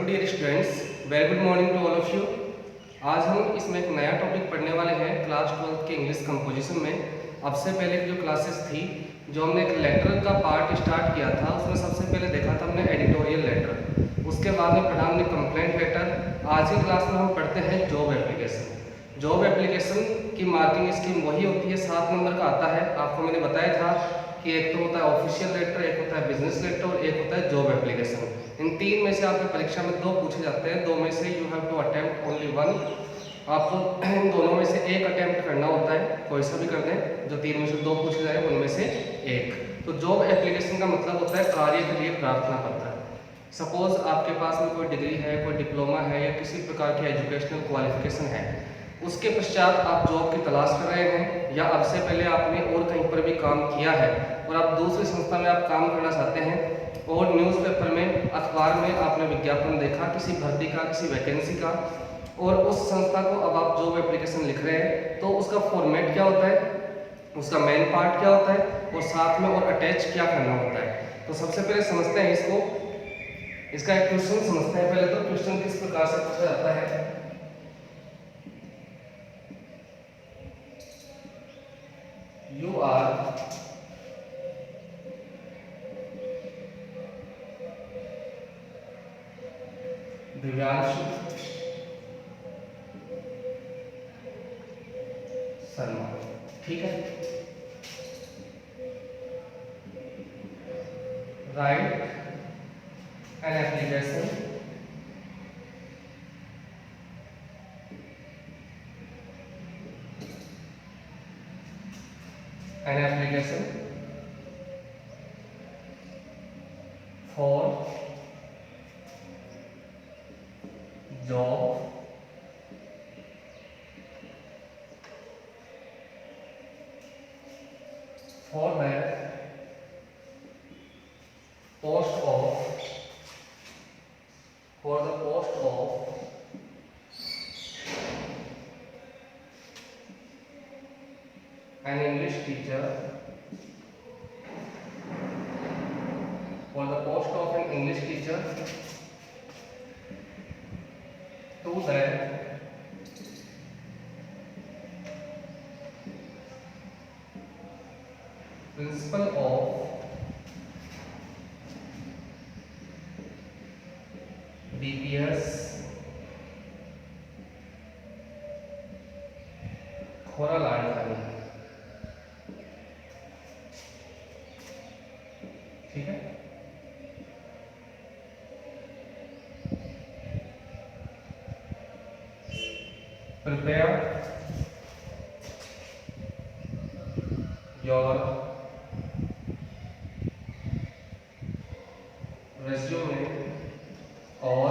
Dear students, very good morning to all of you. आज हम इसमें एक नया टॉपिक पढ़ने वाले हैं क्लास 12 के इंग्लिश कंपोजिशन में। अब से पहले की जो क्लासेस थी, जो हमने एक लेटर का पार्ट स्टार्ट किया था, उसमें सबसे पहले देखा था हमने एडिटोरियल लेटर, उसके बाद में पढ़ा हमने कंप्लेंट लेटर। आज की क्लास में हम पढ़ते हैं जॉब एप्लीकेशन। जॉब एप्लीकेशन की मार्किंग स्कीम वही होती है, 7 नंबर का आता है। आपको मैंने बताया था कि एक तो होता है ऑफिशियल लेटर, एक होता है बिजनेस लेटर और एक होता है जॉब एप्लीकेशन। इन तीन में से आपकी परीक्षा में 2 पूछे जाते हैं, 2 में से you have to attempt only 1। आपको इन दोनों में से एक अटेम्प्ट करना होता है, कोई सा भी कर दें। जो 3 में से 2 पूछे जाए उनमें से एक। तो जॉब एप्लीकेशन का मतलब होता है कार्य के लिए प्रार्थना पत्र। सपोज आपके पास में कोई डिग्री है, कोई डिप्लोमा है या किसी प्रकार की एजुकेशनल क्वालिफिकेशन है, उसके पश्चात आप जॉब की तलाश कर रहे हैं या अब से पहले आपने और कहीं पर भी काम किया है और आप दूसरी संस्था में आप काम करना चाहते हैं और न्यूज़पेपर में, अखबार में आपने विज्ञापन देखा किसी भर्ती का, किसी वैकेंसी का, और उस संस्था को अब आप जॉब एप्लीकेशन लिख रहे हैं, तो उसका फॉर्मेट क्या होता है, उसका मेन पार्ट क्या होता है और साथ में और अटैच क्या करना होता है। तो सबसे पहले समझते हैं इसको, इसका एक क्वेश्चन समझते हैं। पहले तो क्वेश्चन किस प्रकार से पूछा जाता है। You are दिव्यांशु शर्मा, ठीक है। Right an application for job for the post of an English teacher, for the post of an English teacher to the principal of BPS खोरा लाड़कानी, ठीक है। Prepare your resume or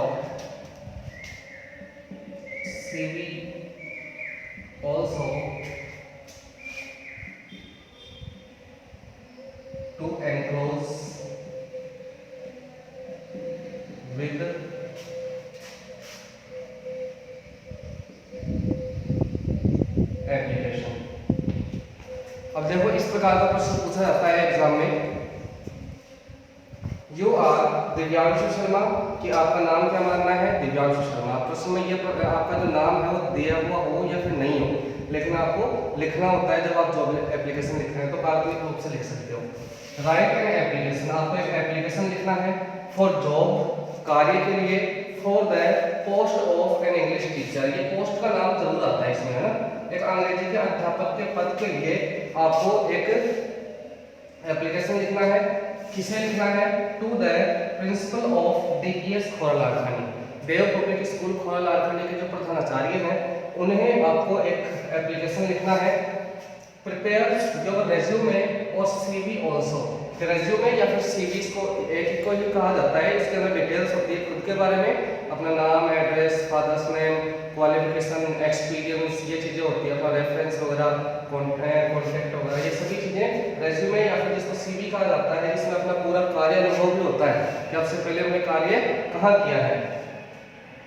CV also to enclose with application. अब देखो इस प्रकार का प्रश्न पूछा जाता है एग्जाम में। यू आर दिव्यांशु शर्मा, कि आपका नाम क्या मानना है, दिव्यांशु शर्मा। प्रश्न में ये आपका जो नाम है वो दिया हुआ हो या फिर नहीं हो, लेकिन आपको लिखना होता है। जब आप जॉब एप्लीकेशन लिख रहे हैं तो काल्पनिक रूप से लिख सकते हो। राइट एन एप्लीकेशन, आपको एक एप्लीकेशन लिखना है फॉर जॉब, कार्य के लिए, for the post of an English teacher. ये पोस्ट का नाम जरूर आता है इसमें, है ना। एक अंग्रेजी के अध्यापक के पद के लिए आपको एक एप्लीकेशन लिखना है। किसे लिखना है? To the principal of DPS Khora Ladkani, Dev public school Khora Ladkani के जो प्रधानाचार्य हैं, उन्हें आपको एक एप्लीकेशन लिखना है। प्रिपेयर योर रेज्यूमे और सीवी ऑल्सो। रेज्यूमे या फिर सीवी को एक ही को ही कहा जाता है। इसके अंदर डिटेल्स होती है खुद के बारे में, अपना नाम, address, father's name, qualification, experience, ये चीज़ें होती है। अपना रेफरेंस वगैरह, कॉन्टैक्ट वगैरह, ये सभी चीज़ें रेज्यूमे या फिर जिसको सीवी कहा जाता है, जिसमें अपना पूरा कार्य अनुभव भी होता है कि आपसे पहले हमने कार्य कहाँ किया है।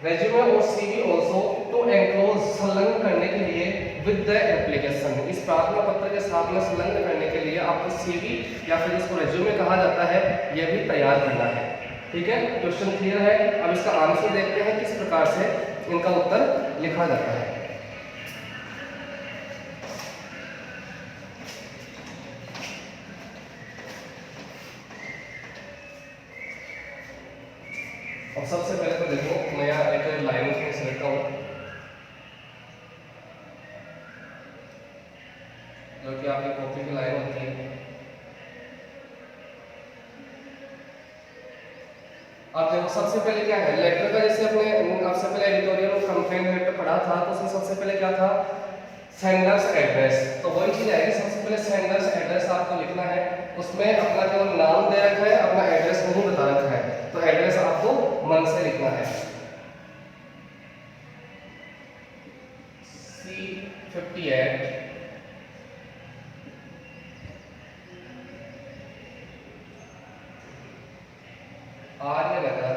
रेज्यूमे और सीवी ऑल्सो टू एनक्लोज, संलग्न करने के लिए विद द एप्लीकेशन, इस प्रार्थना पत्र के साथ में संलग्न करने के लिए आपको सीवी या फिर इसको रेज्यूमे कहा जाता है, यह भी तैयार करना है। ठीक है, क्वेश्चन क्लियर है। अब इसका आंसर देखते हैं किस प्रकार से इनका उत्तर लिखा जाता है। और सबसे पहले तो देखो मैं यहाँ एक लाइन में सेलेक्ट हूँ जो कि आपकी कॉपी की लाइन होती है। अब देखो सबसे पहले क्या है लेटर का, जैसे अपने सबसे पहले एडिटोरियल और कंप्लेंट लेटर पढ़ा था तो उसमें सबसे पहले क्या था, सेंडर्स एड्रेस। तो वही चीज आएगी, सबसे पहले सेंडर्स एड्रेस आपको लिखना है। उसमें अपना केवल नाम दे रखा है, अपना एड्रेस नहीं बता रखा है, तो एड्रेस आपको मन से लिखना है। C58 आर्यनगर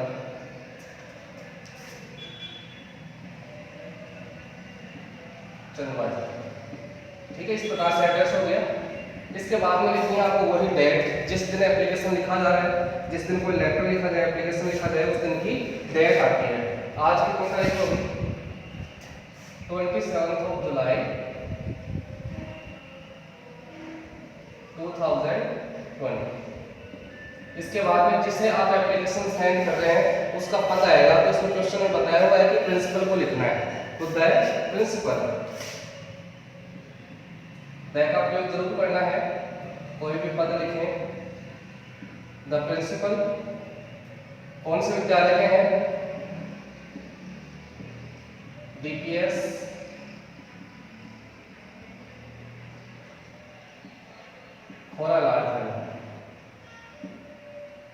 चंदवाड़ी। ठीक है, इस प्रकार से एड्रेस हो गया। इसके बाद में लिखनी है आपको वही डेट, जिस दिन एप्लीकेशन लिखा जा रहा है, जिस दिन कोई लेटर लिखा जाए, एप्लीकेशन लिखा जाए, उस दिन की डेट आती है। आज की कौन तारीख होगी, 27 जुलाई 2020। इसके बाद में जिसे आप एप्लीकेशन सेंड कर रहे हैं उसका पता आएगा, तो इसमें क्वेश्चन में बताया हुआ है कि प्रिंसिपल को लिखना है, तो द प्रिंसिपल, द का प्रयोग जरूर करना है। कोई भी पद लिखें, द प्रिंसिपल कौन से विद्यालय के हैं, DPS खोरालाल।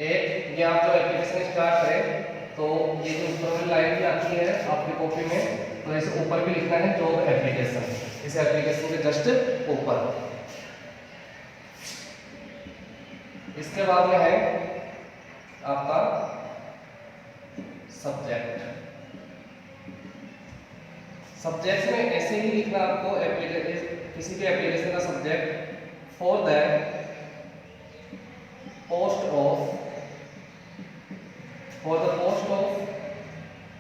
एक ये आप जो एप्लीकेशन स्टार्ट करें तो ये जो ऊपर वाली लाइन भी आती है आपकी कॉपी में, तो इसे ऊपर भी लिखना है जॉब एप्लीकेशन, इस एप्लीकेशन के जस्ट ऊपर। इसके बाद में है आपका सब्जेक्ट। सब्जेक्ट में ऐसे ही लिखना आपको किसी भी एप्लीकेशन का subject, for the post of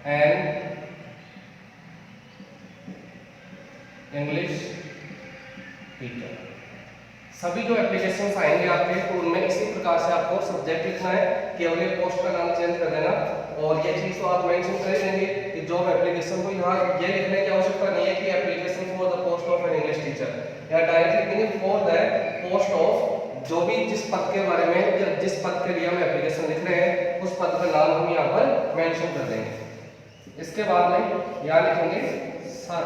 an English teacher. सभी जो एप्लीकेशंस आएंगे आपके तो उनमें इसी प्रकार से आपको सब्जेक्ट लिखना है, केवल पोस्ट का नाम चेंज कर देना। और ये चीज तो आप मेंशन कर देंगे कि जॉब एप्लीकेशन को यहाँ ये लिखने की आवश्यकता नहीं है कि application for the post of an English teacher, या डायरेक्ट लिखेंगे फॉर द पोस्ट ऑफ, जो भी जिस पद के बारे में या जिस पद के लिए हम एप्लीकेशन लिख रहे हैं उस पद का नाम हम यहाँ पर मेंशन कर देंगे। इसके बाद में यहाँ लिखेंगे सर।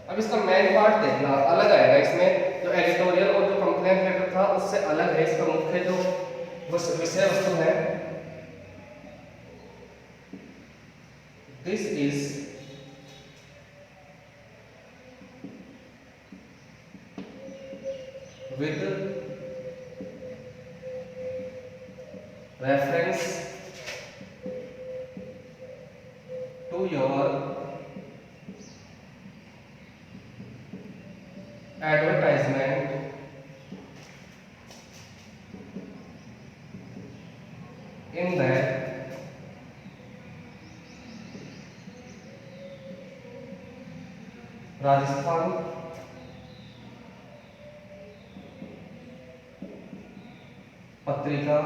अब इसका मेन पार्ट देखना अलग आएगा, इसमें जो एडिटोरियल और जो कंप्लेंट लेटर था उससे अलग है। इसका मुख्य जो विषय वस्तु है, this is with reference to your advertisement in the Rajasthan पत्रिका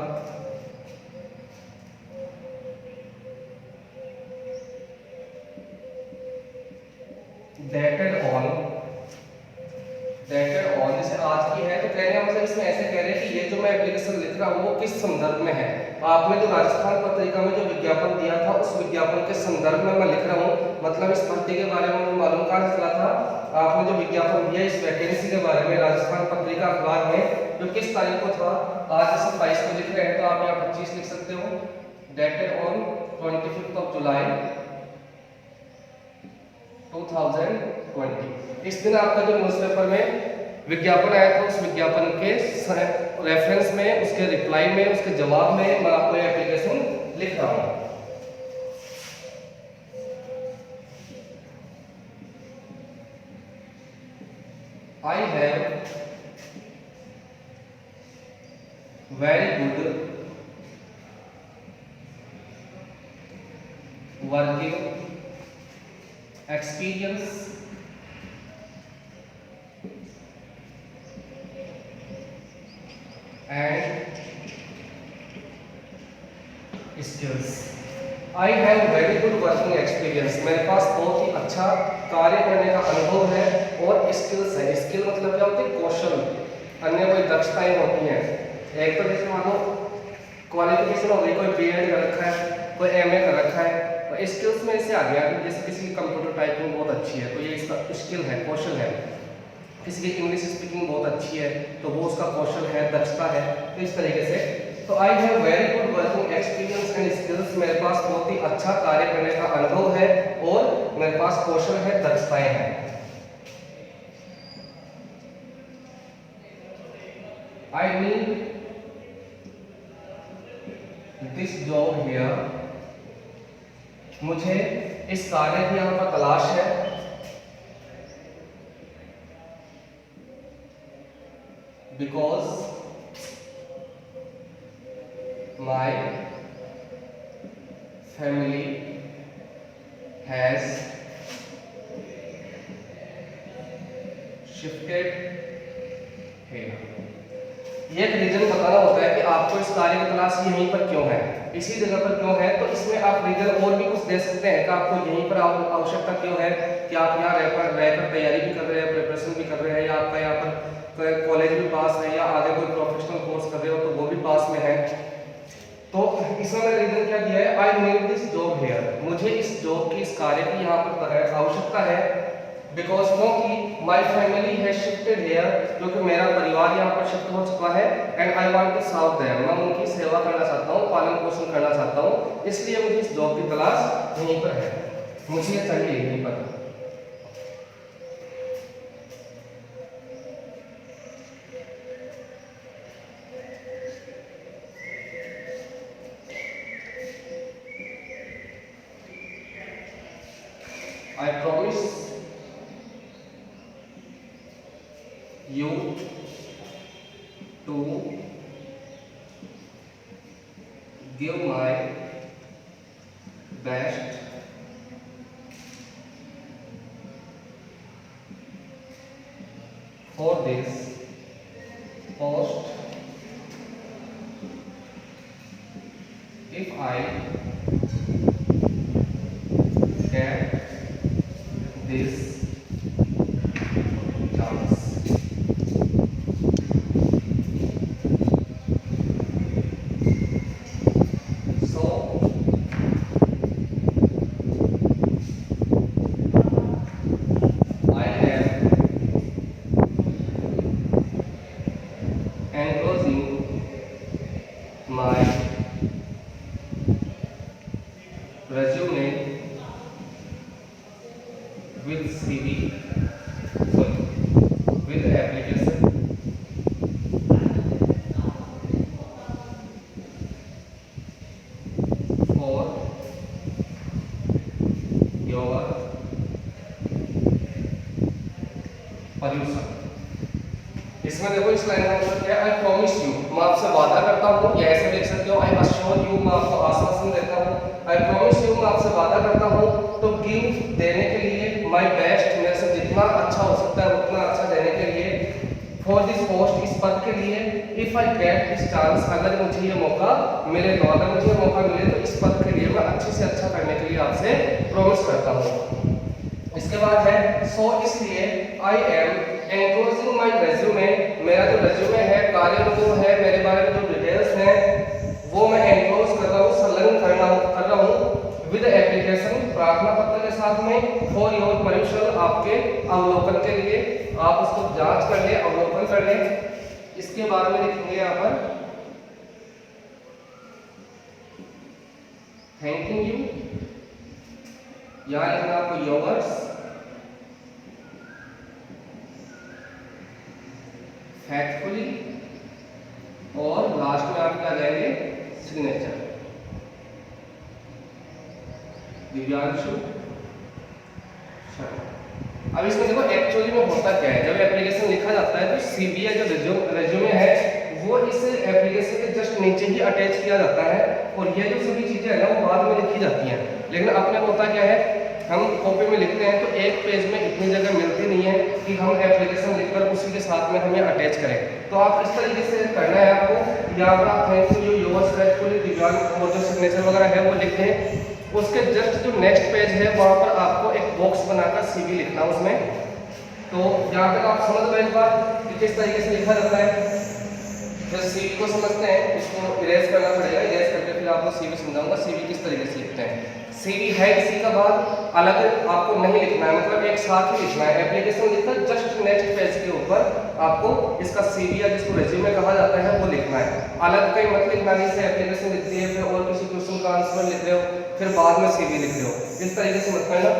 डेटेड ऑन, जैसे आज की है तो कहने का मतलब इसमें ऐसे कह रहे हैं कि ये जो मैं एप्लीकेशन लिख रहा हूँ वो किस संदर्भ में है। आपने जो राजस्थान पत्रिका में जो विज्ञापन दिया था उस विज्ञापन के संदर्भ में मैं लिख रहा हूँ, मतलब इस भर्ती के बारे में मालूम कहाँ चला था, आपने जो विज्ञापन दिया इस वैकेंसी के बारे में राजस्थान पत्रिका अखबार में जो किस तारीख को था, आज जैसे 22 को लिख रहे हैं तो आप यहाँ 25 लिख सकते हो, डेटेड ऑन 25 जुलाई 2020। इस दिन आपका जो न्यूज़पेपर में विज्ञापन आया था उस विज्ञापन के रेफरेंस में, उसके रिप्लाई में, उसके जवाब में मैं आपको एप्लीकेशन लिख रहा हूँ। I have very good working experience and skills. I have very good working experience, मेरे पास बहुत ही अच्छा कार्य करने का अनुभव है। और स्किल्स है, स्किल मतलब क्या होती है? कौशल, अन्य कोई दक्षताएं होती हैं। एक तो जैसे मानो क्वालिफिकेशन हो गई, कोई बीएड कर रखा है, कोई एमए कर रखा है, तो स्किल्स में से आ गया कि जैसे किसी की कंप्यूटर टाइपिंग बहुत अच्छी है तो ये इसका स्किल है, कौशल है। किसी की इंग्लिश स्पीकिंग बहुत अच्छी है तो वो उसका कौशल है, दक्षता है। तो इस तरीके से तो I have very good working experience and skills, मेरे पास बहुत ही अच्छा कार्य करने का अनुभव है और मेरे पास कौशल है, दक्षताएं हैं। I need this job here, मुझे इस कार्य की यहाँ पर तलाश है। Because my family has shifted here। ये एक रीजन बताना होता है कि आपको इस कार्य की तलाश यहीं पर क्यों है, इसी जगह पर क्यों है। तो इसमें आप रीजन और भी कुछ दे सकते हैं कि आपको यहीं पर आवश्यकता क्यों है, कि आप यहाँ रहकर तैयारी भी कर रहे हैं, प्रिपरेशन भी कर रहे हैं, या आपका यहाँ पर कॉलेज भी पास है, या आगे कोई प्रोफेशनल कोर्स कर रहे हो तो वो भी पास में है। तो इसमें मैंने रीजन क्या दिया है? I need this job here, मुझे इस जॉब की, इस कार्य की यहाँ पर आवश्यकता है। बिकॉज क्योंकि माई फैमिली है शिफ्टेड हियर, क्योंकि मेरा परिवार यहाँ पर शिफ्ट हो चुका है। And I want to serve them, मैं उनकी सेवा करना चाहता हूँ, पालन पोषण करना चाहता हूँ, इसलिए मुझे इस जॉब की तलाश यहीं पर है, मुझे ये चाहिए यहीं पर। I promise you to give my best for this post if I get this chance। So I am enclosing my resume with CV, with application for your permission। इसमें देखो इस लाइन का मतलब क्या है? आई प्रॉमिस यू, मैं आपसे वादा करता हूँ, या ऐसे देख सकते हो आई अश्योर यू, मैं आपको आश्वासन देता हूँ। आई प्रॉमिस यू, मैं आपसे वादा करता हूँ। तो गिव देने के लिए, माय बेस्ट, मेरे से जितना अच्छा हो सकता है उतना अच्छा देने के लिए, फॉर दिस पोस्ट, इस पद के लिए, if I get this chance, अगर मुझे ये मौका मिले तो, अगर मुझे मौका मिले तो इस पद के लिए मैं अच्छे से अच्छा करने के लिए आपसे प्रॉमिस करता हूँ। इसके बाद है सो, इसलिए I am enclosing my resume, मेरा जो रेज्यूमे है, कार्य अनुभव है, मेरे बारे में जो डिटेल्स हैं वो मैं एनक्लोज कर रहा हूँ, संलग्न कर रहा हूँ विद एप्लीकेशन, प्रार्थना पत्र के साथ में, फॉर योर परमिशन, आपके अवलोकन के लिए, आप उसको जांच कर ले, अवलोकन कर ले। इसके बाद में लिखेंगे यहाँ पर थैंकिंग यू, यहाँ लिखना आपको योर्स फैक्टफुली, और लास्ट में आप क्या जाएंगे? सिग्नेचर, दिव्यांशु शर्मा। अब इसमें देखो एक्चुअली में होता क्या है, जब एप्लीकेशन लिखा जाता है तो सीबीआई जो रेज्यूमे है वो इस एप्लीकेशन के जस्ट नीचे ही अटैच किया जाता है और ये जो सभी चीज़ें हैं ना वो बाद में लिखी जाती हैं। लेकिन अपने को होता क्या है, हम कॉपी में लिखते हैं तो एक पेज में इतनी जगह मिलती नहीं है कि हम एप्लीकेशन लिखकर उसी के साथ में हम ये अटैच करें। तो आप इस तरीके से करना है आपको। यहाँ पर आप थैंक यू योर्स फेथफुली दिव्यांग और जो सिग्नेचर वगैरह है वो लिख दें। उसके जस्ट जो नेक्स्ट पेज है वहाँ पर आपको एक बॉक्स बनाकर CV लिखना उसमें। तो यहाँ तक आप समझ गए इस बात कि किस तरीके से लिखा जाता है। फिर CV को समझते हैं, इसको इरेज करना पड़ेगा। इरेज करके फिर आपको CV समझाऊंगा CV किस तरीके से लिखते हैं। CV है इसी का बाद अलग आपको नहीं लिखना है, मतलब एक साथ ही लिखना है। एप्लीकेशन लिखकर जस्ट नेक्स्ट पेज के ऊपर आपको इसका CV या जिसको रेज्यूमे कहा जाता है वो लिखना है। अलग कहीं मत लिखना, जैसे एप्लीकेशन लिखती है फिर और किसी क्वेश्चन का आंसर लिख रहे हो फिर बाद में CV लिख रहे हो, इस तरीके से मत करना।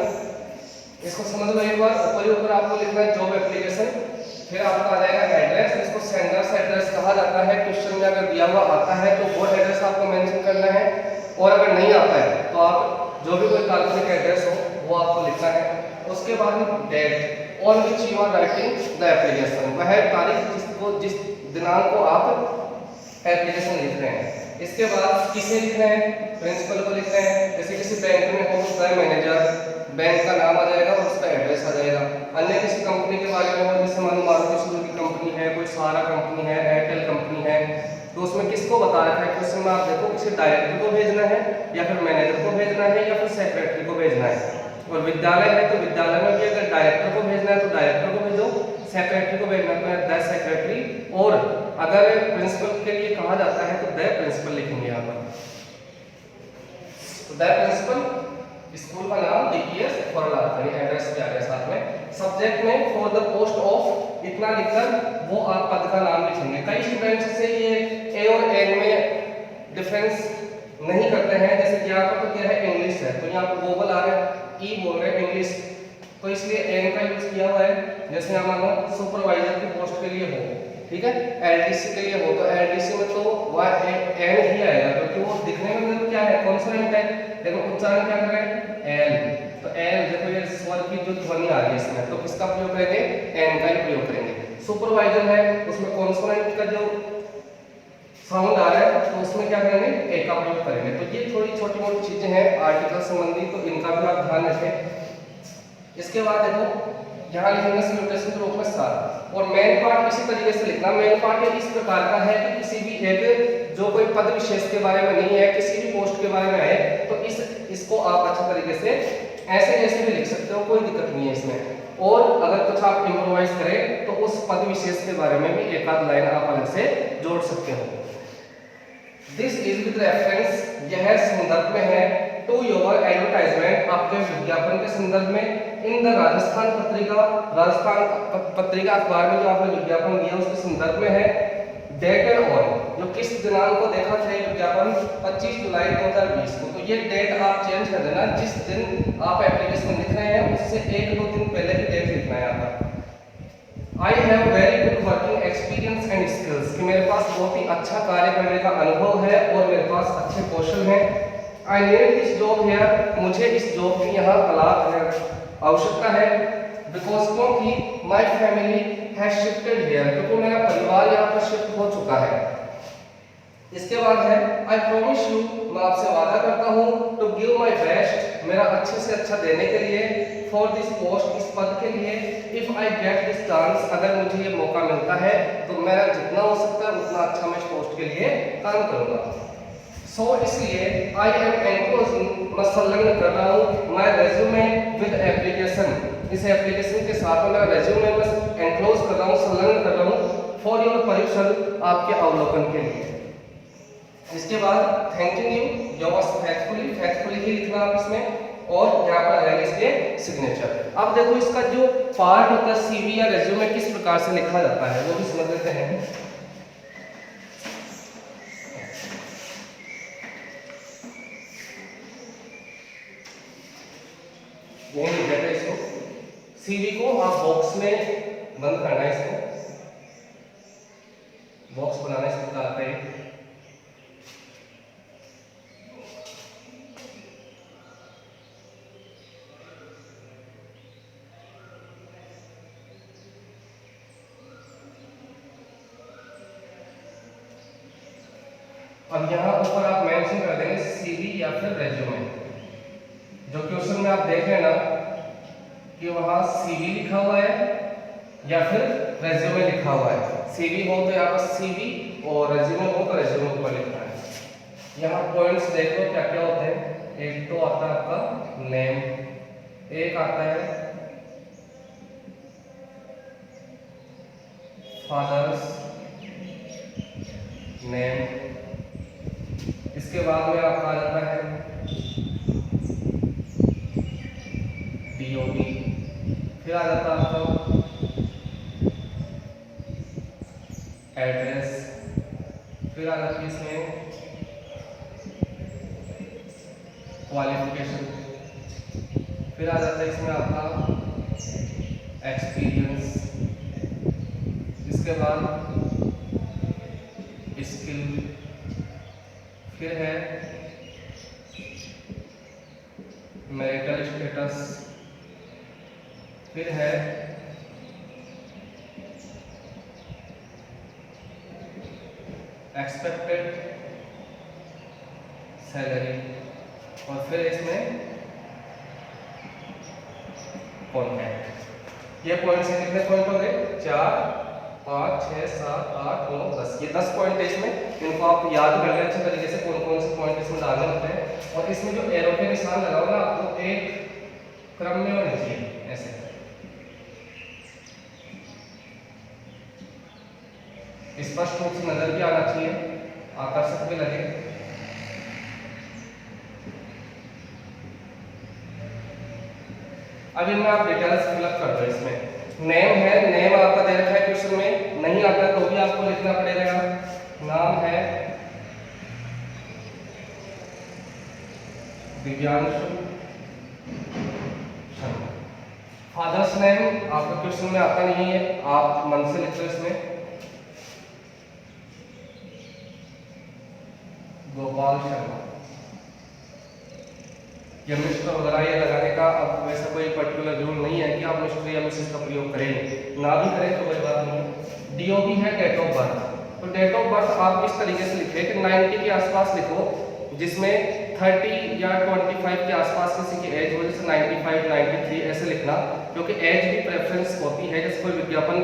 इसको समझ लो एक बार। ऊपर ही ऊपर आपको लिखना है जॉब एप्लीकेशन, फिर आपका आ जाएगा एड्रेस, इसको सेंडर्स एड्रेस कहा जाता है। क्वेश्चन में अगर दिया हुआ आता है तो वो एड्रेस आपको मेंशन करना है, और अगर नहीं आता है तो आप जो भी कोई काल्पनिक एड्रेस हो वो आपको लिखना है। उसके बाद date on which you are writing the application, वह तारीख जिस दिनांक को आप एप्लीकेशन लिख रहे हैं। इसके बाद किसे लिख रहे हैं, प्रिंसिपल को लिख रहे हैं। जैसे किसी बैंक में हो उसका मैनेजर, बैंक का नाम आ जाएगा और उसका एड्रेस आ जाएगा। अन्य किसी कंपनी के बारे में हो, जैसे मानो मारुति सुजुकी कंपनी है, कोई सारा कंपनी है, एयरटेल कंपनी है, तो उसमें किसको बता रखा है क्वेश्चन में आप देखो, किसी डायरेक्टर को भेजना है या फिर मैनेजर को भेजना है या फिर सेक्रेटरी को भेजना है। और विद्यालय है तो विद्यालय में भी अगर डायरेक्टर को भेजना है तो डायरेक्टर को भेजो, सेक्रेटरी को भेजना है तो द सेक्रेटरी, और अगर प्रिंसिपल के लिए कहा जाता है तो द प्रिंसिपल लिखेंगे यहाँ पर। तो द प्रिंसिपल, स्कूल का नाम DPS फॉर्मूला एड्रेस पे आ गया साथ में। सब्जेक्ट में फॉर द पोस्ट ऑफ इतना लिखकर वो आप पद का नाम लिखेंगे। कई स्टूडेंट्स से ये ए और एन में डिफरेंस नहीं करते हैं। जैसे कि यहाँ पर तो क्या है इंग्लिश है, तो यहाँ पर गूगल आ रहा है, ई बोल रहे हैं इंग्लिश, तो इसलिए एन का यूज किया हुआ है। जैसे यहाँ मानो सुपरवाइजर की पोस्ट के लिए हो, ठीक है, LDC के लिए हो तो LDC में तो वह एन ही आएगा, क्योंकि वो दिखने में मतलब क्या है कॉन्सोनेंट है, लेकिन उच्चारण क्या कर रहे हैं एल। तो एल देखो ये स्वर की जो ध्वनि आ रही है इसमें, तो किसका प्रयोग करेंगे, एन का ही प्रयोग करेंगे। सुपरवाइजर है उसमें कॉन्सोनेंट का जो साउंड आ रहा है तो उसमें क्या करेंगे, ए का प्रयोग करेंगे। तो ये थोड़ी छोटी मोटी चीजें हैं आर्टिकल संबंधी, तो इनका भी आप ध्यान रखें। इसके बाद देखो यहाँ लिखेंगे सैल्यूटेशन के रूप में सर, और मेन पार्ट इसी तरीके से लिखना। मेन पार्ट इस प्रकार का है कि किसी भी एक जो कोई पद विशेष के बारे में नहीं है, किसी भी पोस्ट के बारे में है, तो इसको आप अच्छे तरीके से ऐसे जैसे भी लिख सकते हो, कोई दिक्कत नहीं है इसमें। और अगर कुछ आप इम्प्रोवाइज करें तो उस पद विशेष के बारे में भी एक आध लाइन आप अलग से जोड़ सकते हो। दिस इज विद रेफरेंस, यह संदर्भ में है, टू योर एडवर्टाइजमेंट, आपके विज्ञापन के संदर्भ में, इन द राजस्थान पत्रिका, राजस्थान पत्रिका अखबार में जो आपने विज्ञापन दिया उसके संदर्भ में है। डेट एंड ऑन, जो किस दिनांक को देखा था विज्ञापन 25 जुलाई 2020 को, तो ये डेट आप चेंज कर देना, जिस दिन आप एप्लीकेशन लिख रहे हैं उससे 1-2 दिन पहले की डेट लिखना है यहाँ पर। I have very good working experience and skills, कि मेरे पास बहुत ही अच्छा कार्य करने का अनुभव है और मेरे पास अच्छे कौशल हैं। I need this job here, मुझे इस जॉब की यहाँ तलाश है, आवश्यकता है। बिकॉज क्योंकि my family has shifted here, क्योंकि मेरा परिवार यहाँ पर शिफ्ट हो चुका है। इसके बाद है आई प्रॉमिस यू, मैं आपसे वादा करता हूँ, टू गिव माई बेस्ट, मेरा अच्छे से अच्छा देने के लिए, फॉर दिस पोस्ट, इस पद के लिए, if I get this chance, अगर मुझे ये मौका मिलता है तो मेरा जितना हो सकता है उतना अच्छा मैं इस पोस्ट के लिए काम करूँगा। सो इसलिए आई एम एनक्लोजिंग, मैं संलग्न कर रहा हूँ, माई रेज्यूमे विद एप्लीकेशन, इस एप्लीकेशन के साथ में मेरा रेज्यूमे मैं एनक्लोज कर रहा हूँ, संलग्न कर रहा हूँ, फॉर योर परीक्षण, आपके अवलोकन के लिए। इसके बाद thanking you yours faithfully, faithfully ही लिखना आप इसमें, और यहाँ पर आ जाएंगे इसके सिग्नेचर। अब देखो इसका जो पार्ट होता है CV या रेज्यूमे किस प्रकार से लिखा जाता है वो भी समझ लेते हैं। यही लिख देते हैं इसको, CV को आप बॉक्स में बंद करना है, इसको बॉक्स बनाना इस प्रकार का है। अब यहाँ ऊपर आप मेंशन कर देंगे सीवी या फिर रेज्यूमे। जो क्वेश्चन में आप देख रहे हैं ना कि वहाँ सीवी लिखा हुआ है या फिर रेज्यूमे लिखा हुआ है। सीवी हो तो यहाँ पर सीवी और रेज्यूमे हो तो रेज्यूमे ऊपर लिखा है। यहाँ पॉइंट्स देख लो क्या क्या होते हैं। एक तो आता है आपका नेम, एक आता है फादर्स नेम, इसके बाद में आपका आ जाता है DOB, फिर आ जाता है आपका एड्रेस, फिर आ जाती है इसमें क्वालिफिकेशन, फिर आ जाता है इसमें आपका एक्सपीरियंस, इसके बाद स्किल, फिर है मैरिटल स्टेटस, फिर है एक्सपेक्टेड सैलरी, और फिर इसमें कॉन्टैक्ट। ये पॉइंट्स हैं। कितने पॉइंट हो गए? 4 5 6 7 8 9 10। ये 10 पॉइंट है इसमें। इनको आप याद कर लें अच्छे तरीके से कौन कौन से पॉइंट इसमें डालने होते हैं। और इसमें जो एरो के निशान लगाओ ना आपको एक क्रम में होने चाहिए ऐसे। स्पष्ट रूप से नजर भी आना चाहिए, आकर्षक भी लगे। अब इनमें आप डिटेल्स फिलअप कर दो। इसमें नेम है, नेम आपका दे रखा है क्वेश्चन में, नहीं आता तो भी आपको लिखना पड़ेगा। नाम है दिव्यांशु शर्मा। फादर्स नेम आपका क्वेश्चन में आता नहीं है, आप मन से लिख लो इसमें गोपाल शर्मा। या मिस्टर वगैरह ये लगाने का अब वैसा कोई पर्टिकुलर रूल नहीं है कि आप मिस्टर या मिसेस का प्रयोग करें, ना भी करें तो कोई बात नहीं। DOB है डेट ऑफ बर्थ। तो डेट ऑफ बर्थ आप इस तरीके से लिखें कि 90 के आसपास लिखो, जिसमें 30 या 25 के आसपास किसी की एज हो, जैसे 95 93 ऐसे लिखना, क्योंकि एज भी प्रेफरेंस होती है। जैसे कोई विज्ञापन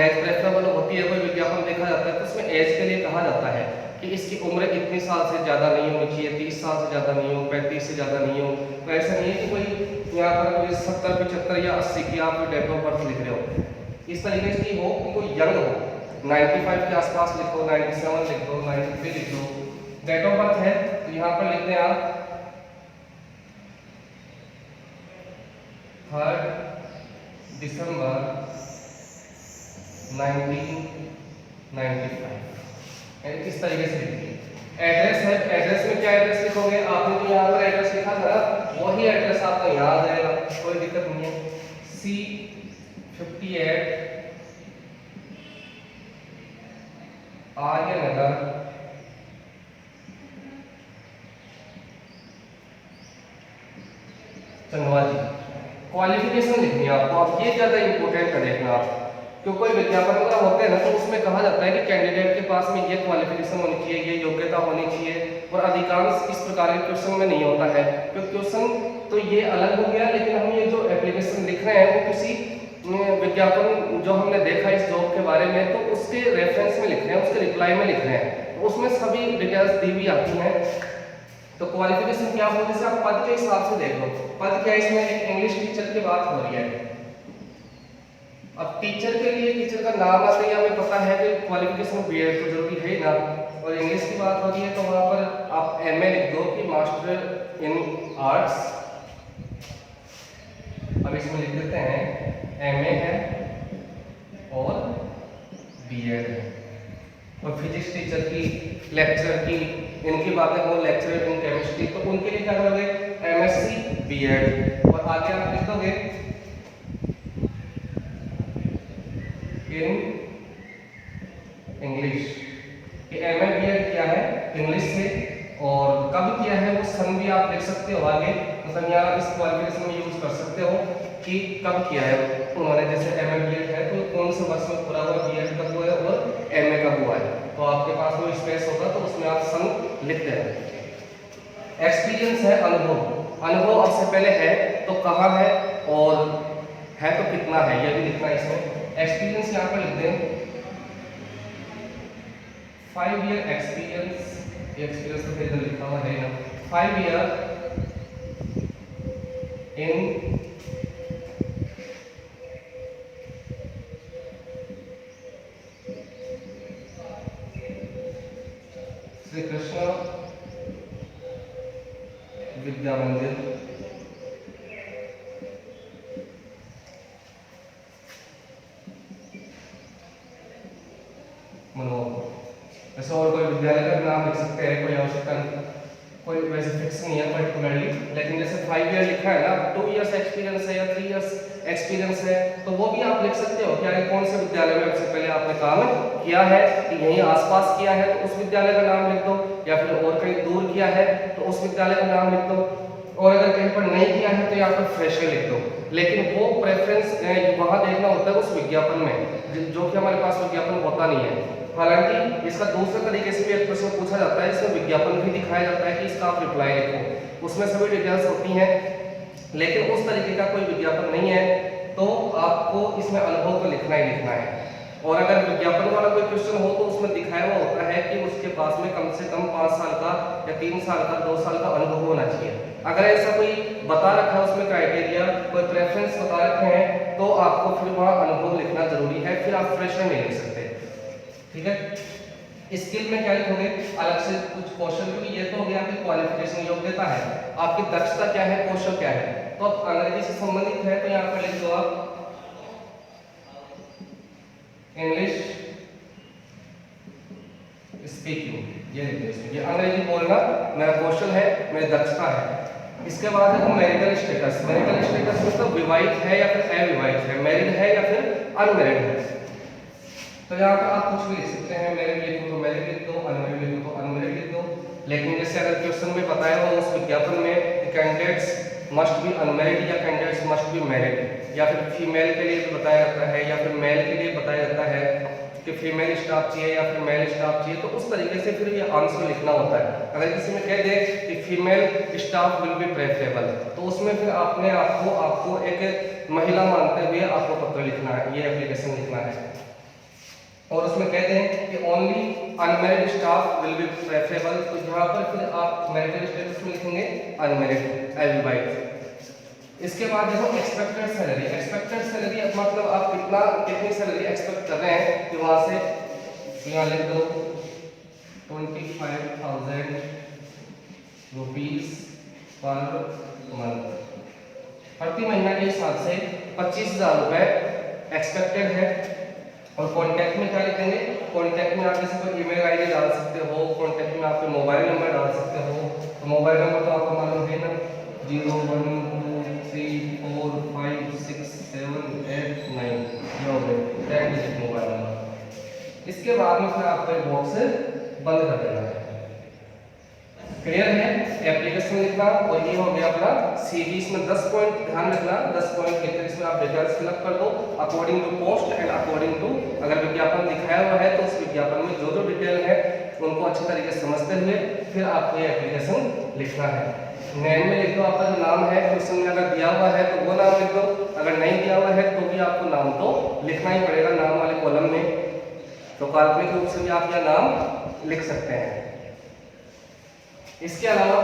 एज प्रेफरेबल होती है, कोई विज्ञापन देखा जाता है तो उसमें एज के लिए कहा जाता है कि इसकी उम्र इतनी साल से ज़्यादा नहीं होनी चाहिए, 30 साल से ज़्यादा नहीं हो, 35 से ज़्यादा नहीं हो। तो ऐसा नहीं है कि कोई यहाँ पर कोई 70 75 या 80 की आप डेट ऑफ बर्थ लिख रहे हो। इस तरीके से हो कि कोई यंग हो, 95 के आसपास लिखो, 97 लिख दो, 93 लिख दो। डेट ऑफ बर्थ है तो यहाँ पर लिख दें आप 3 दिसंबर 1995। इस तरीके से लिखिए। एड्रेस है, एड्रेस में क्या एड्रेस लिखोगे? आपने जो यहाँ पर एड्रेस लिखा था ना, वही एड्रेस आपका यहाँ आ जाएगा, कोई दिक्कत नहीं है। C58 आर्य नगर, चंदवाजी। क्वालिफिकेशन लिखनी है आपको। अब ये ज्यादा इंपॉर्टेंट है देखना आप, क्योंकि कोई विज्ञापन वगैरह होते हैं ना तो उसमें कहा जाता है कि कैंडिडेट के पास में ये क्वालिफिकेशन होनी चाहिए, ये योग्यता होनी चाहिए, और अधिकांश इस प्रकार के क्वेश्चन में नहीं होता है। क्योंकि क्वेश्चन तो ये अलग हो गया, लेकिन हम ये जो एप्लीकेशन लिख रहे हैं वो किसी विज्ञापन जो हमने देखा इस जॉब के बारे में तो उसके रेफरेंस में लिख रहे हैं, उसके रिप्लाई में लिख रहे हैं, तो उसमें सभी डिटेल्स दी हुई आती हैं। तो क्वालिफिकेशन क्या हो, जैसे आप पद के हिसाब से देख लो। पद क्या है इसमें? इंग्लिश टीचर की बात हो रही है। अब टीचर के लिए टीचर का नाम आते ही हमें पता है कि क्वालिफिकेशन B.Ed तो जरूरी है ही ना। और इंग्लिश की बात हो रही है तो वहां पर आप MA लिख दो कि मास्टर इन आर्ट्स। अब इसमें लिख देते हैं MA है और B.Ed है। और फिजिक्स टीचर की, लेक्चरर की, इनकी बातें हो, लेक्चरर इन केमिस्ट्री, तो उनके लिए क्या करोगे? MSc B.Ed। और आगे आप लिख दोगे इन इंग्लिश कि MA B.Ed क्या है इंग्लिश से, और कब किया है वो सन भी आप लिख सकते हो आगे, मतलब यहाँ इस क्वालिफिकेशन में यूज कर सकते हो कि कब किया है उन्होंने। जैसे MA B.Ed है तो कौन से वर्ष में पूरा हुआ, B.Ed कब हुआ है और MA कब हुआ है। तो आपके पास वो स्पेस होगा तो उसमें आप सन लिख देना। एक्सपीरियंस है अनुभव, अनुभव अब से पहले है तो कहाँ है और है तो कितना है ये भी लिखना है इसमें। एक्सपीरियंस यहाँ पर लिख दें 5 ईयर एक्सपीरियंस, एक्सपीरियंस तो फिर लिखा हुआ है ना, 5 ईयर इन श्री कृष्ण विद्या मंदिर मनोहर। ऐसे और कोई विद्यालय का नाम लिख सकते हैं, कोई आवश्यकता नहीं, कोई वैसे फिक्स नहीं है पर्टिकुलरली, लेकिन जैसे 5 ईयर लिखा है ना, 2 इयर्स एक्सपीरियंस है या 3 इयर्स एक्सपीरियंस है तो वो भी आप लिख सकते हो कि कौन से विद्यालय में सबसे पहले आपने काम किया है, कि यहीं आसपास किया है तो उस विद्यालय का नाम लिख दो, या फिर और कहीं दूर किया है तो उस विद्यालय का नाम लिख दो, और अगर कहीं पर नहीं किया है तो यहाँ पर फ्रेशर लिख दो। लेकिन वो प्रेफरेंस वहाँ देखना होता है उस विज्ञापन में, जो कि हमारे पास विज्ञापन होता नहीं है। हालांकि इसका दूसरे तरीके से भी एक प्रश्न पूछा जाता है, इसमें विज्ञापन भी दिखाया जाता है कि इसका आप रिप्लाई लिखो, उसमें सभी डिटेल्स होती हैं, लेकिन उस तरीके का कोई विज्ञापन नहीं है तो आपको इसमें अनुभव तो लिखना ही लिखना है। और अगर विज्ञापन वाला कोई क्वेश्चन हो तो उसमें दिखाया हुआ होता है कि उसके पास में कम से कम 5 साल का या 3 साल का 2 साल का अनुभव होना चाहिए। अगर ऐसा कोई बता रखा है उसमें क्राइटेरिया, कोई प्रेफरेंस बता रखे हैं तो आपको फिर वहाँ अनुभव लिखना जरूरी है, फिर आप फ्रेशर नहीं लिख सकते। ठीक है। स्किल में क्या लिखोगे अलग से कुछ कौशल, क्योंकि ये तो हो गया आपकी क्वालिफिकेशन योग्यता है, आपकी दक्षता क्या है, कौशल क्या है, तो अब अंग्रेजी से संबंधित है तो यहाँ पर लिख दो आप इंग्लिश स्पीकिंग, ये लिख दो इसमें, ये अंग्रेजी बोलना मेरा कौशल है, मेरी दक्षता है। इसके बाद देखो मैरिटल स्टेटस, मैरिटल स्टेटस मतलब विवाहित है या फिर अविवाहित है, मैरिड है या फिर अनमैरिड है। तो यहाँ पर आप कुछ भी लिख सकते हैं, मैरिड लिखो तो मैरिड लिख दो, अनमैरिड लिखो तो अनमैरिड लिख दो। लेकिन जैसे अगर क्वेश्चन में बताया हो उस विज्ञापन में कैंडिडेट्स मस्ट बी अनमैरिड या कैंडिडेट्स मस्ट बी मैरिड, या फिर फीमेल के लिए भी बताया जाता है या फिर मेल के लिए बताया जाता है कि फीमेल स्टाफ चाहिए या फिर मेल स्टाफ चाहिए, तो उस तरीके से फिर ये आंसर लिखना होता है। अगर किसी में कह दे कि female staff will be preferable तो उसमें फिर आपने आपको एक महिला मानते हुए आपको पत्र लिखना है, ये एप्लीकेशन लिखना है। और उसमें कहते हैं कि only unmarried staff will be preferable, तो यहाँ पर फिर आप मैरिटल स्टेटस में लिखेंगे अनमैरिड अविवाहित। इसके बाद देखो एक्सपेक्टेड सैलरी, एक्सपेक्टेड सैलरी मतलब आप कितनी सैलरी एक्सपेक्ट कर रहे हैं कि वहाँ से यहाँ लिख दो 25,000 रुपीज पर मंथ, प्रति महीना के हिसाब से 25,000 रुपए एक्सपेक्टेड है। और कॉन्टैक्ट में क्या लिखेंगे, कॉन्टैक्ट में आप जैसे कोई ईमेल आईडी डाल सकते हो, कॉन्टैक्ट में आपके मोबाइल नंबर डाल सकते हो, तो मोबाइल नंबर तो आपको मालूम है ना 0 1 2 3 4 5 6 7 8 9, ये हो गए 10 डिजिट मोबाइल नंबर। इसके बाद में फिर आपको एक बॉक्स बंद कर देना है। क्लियर है, एप्लीकेशन लिखना और ये हो गया अपना सीवी। इसमें 10 पॉइंट ध्यान रखना, 10 पॉइंट लिखकर इसमें आप डिटेल्स फिलअप कर दो according to post and according to, अगर विज्ञापन दिखाया हुआ है तो उस विज्ञापन में जो जो डिटेल है उनको अच्छी तरीके से समझते हुए फिर आपको ये एप्लीकेशन लिखना है। नेम में लिख दो आपका जो नाम है, क्वेश्चन में अगर दिया हुआ है तो वो नाम लिख दो, अगर नहीं दिया हुआ है तो भी आपको नाम तो लिखना ही पड़ेगा नाम वाले कॉलम में, तो काल्पनिक रूप से भी आप यह नाम लिख सकते हैं। इसके अलावा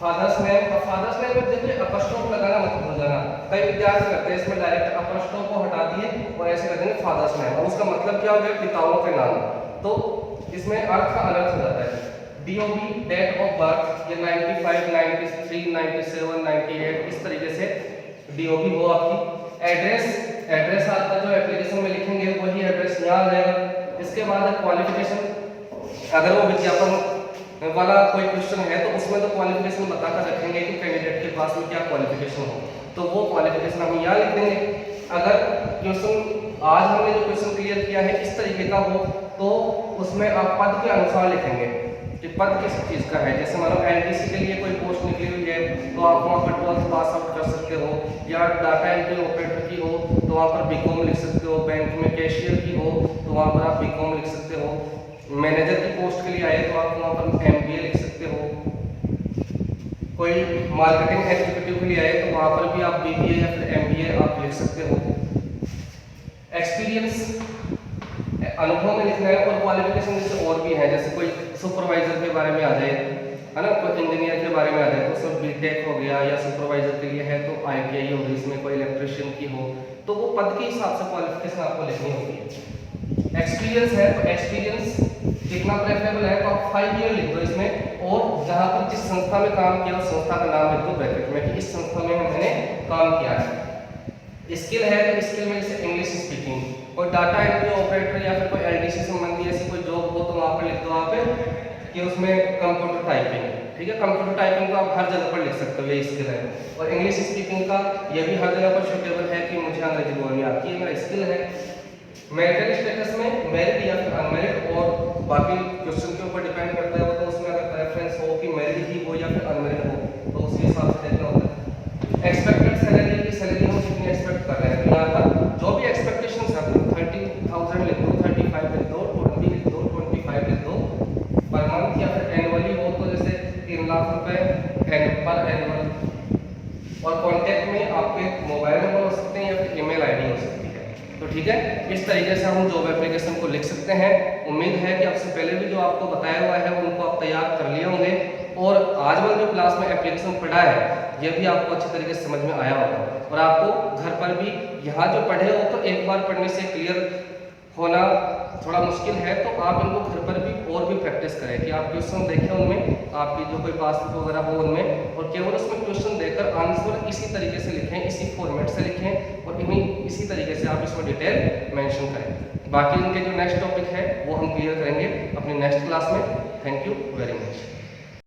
फादर्स नेम, फादर्स नेम में देखिए अपस्ट्रोफ लगाना मत भूल जाना, कई विद्यार्थी करते हैं इसमें डायरेक्ट अपस्ट्रोफ को हटा दिए और ऐसे कर देंगे फादर्स नेम, और उसका मतलब क्या हो गया पिताओं के नाम, तो इसमें अर्थ का अलग हो जाता है। DOB डेट ऑफ बर्थ, ये 95 93 97 98 इस तरीके से DOB हो आपकी। एड्रेस आपका जो एप्लीकेशन में लिखेंगे वही एड्रेस यहाँ आ जाएगा। इसके बाद क्वालिफिकेशन, अगर वो विज्ञापन वाला कोई क्वेश्चन है तो उसमें तो क्वालिफिकेशन बताकर रखेंगे कि कैंडिडेट के पास में क्या क्वालिफिकेशन हो, तो वो क्वालिफिकेशन हम यहाँ लिख देंगे। अगर क्वेश्चन आज हमने जो क्वेश्चन क्लियर किया है इस तरीके का हो तो उसमें आप पद के अनुसार लिखेंगे कि पद किस चीज़ का है। जैसे मानो NTC के लिए कोई पोस्ट निकली हुई है तो आप वहाँ पर 12th पास आउट कर सकते हो, या डाटा एंट्री ऑपरेटर की हो तो वहाँ पर BCom लिख सकते हो, बैंक में कैशियर की हो तो वहाँ पर आप BCom लिख सकते हो। मैनेजर की पोस्ट के लिए आए तो आप वहाँ पर MBA लिख सकते हो। कोई मार्केटिंग एग्जीक्यूटिव के लिए आए तो वहाँ पर भी आप BBA या फिर MBA आप लिख सकते हो। एक्सपीरियंस अनुभव में लिखना है, और क्वालिफिकेशन जैसे और भी है, जैसे कोई सुपरवाइजर के बारे में आ जाए, है ना, कोई इंजीनियर के बारे में आ जाए तो उसमें BTech हो गया, या सुपरवाइजर के लिए है तो ITI होगी, इसमें कोई इलेक्ट्रिशियन की हो, तो वो पद के हिसाब से क्वालिफिकेशन आपको लिखनी होती है। एक्सपीरियंस है तो एक्सपीरियंस कितना प्रेफरेबल है तो आप 5 ईयर लिख दो इसमें, और जहाँ पर जिस संस्था में काम किया उस संस्था का नाम लिख दो ब्रैकेट में कि इस संस्था में मैंने काम किया है। स्किल है तो स्किल में जैसे इंग्लिश स्पीकिंग, कोई डाटा एंट्री ऑपरेटर या फिर कोई LDC संबंधी ऐसी कोई जॉब हो तो वहाँ पर लिख दो आप कि उसमें कंप्यूटर टाइपिंग, ठीक है, कंप्यूटर टाइपिंग को आप हर जगह पर लिख सकते हो, ये स्किल है। और इंग्लिश स्पीकिंग का ये भी हर जगह पर सूटेबल है कि मुझे अंग्रेजी बोलनी आती है, मेरा स्किल है। मैरिटल स्टेटस में मैरिड या फिर अनमैरिड, और बाकी क्वेश्चन के ऊपर डिपेंड करता है वो, तो उसमें अगर प्रेफरेंस हो कि मैरिड ही हो या फिर अनमैरिड हो तो उसके हिसाब से देखना होता है। एक्सपेक्टेड सैलरी की सैलरी हम कितनी एक्सपेक्ट कर रहे हैं, तो यहाँ पर जो भी एक्सपेक्टेशन है 30,000 लिख दो, 35 लिख दो, 20 लिख दो, 25 लिख दो पर मंथ, या फिर एनुअली हो तो जैसे 3 लाख रुपए पर एनुअल। और कॉन्टैक्ट में आपके मोबाइल नंबर हो सकते हैं या फिर ईमेल आईडी हो सकती है। तो ठीक है, इस तरीके से हम जॉब एप्लीकेशन को लिख सकते हैं। उम्मीद है कि आपसे पहले भी जो आपको बताया हुआ है उनको आप तैयार कर लिए होंगे, और आज वाले जो क्लास में एप्लीकेशन पढ़ा है ये भी आपको अच्छी तरीके से समझ में आया होगा, और आपको घर पर भी यहाँ जो पढ़े हो तो एक बार पढ़ने से क्लियर होना थोड़ा मुश्किल है, तो आप इनको घर पर भी और भी प्रैक्टिस करें कि आप क्वेश्चन देखें उनमें, आपकी जो कोई पासबुक वगैरह हो उनमें, और केवल उसमें क्वेश्चन देकर आंसर इसी तरीके से लिखें, इसी फॉर्मेट से लिखें, और इसी तरीके से आप इसमें डिटेल मेंशन करें। बाकी इनके जो नेक्स्ट टॉपिक है वो हम क्लियर करेंगे अपनी नेक्स्ट क्लास में। Thank you very much.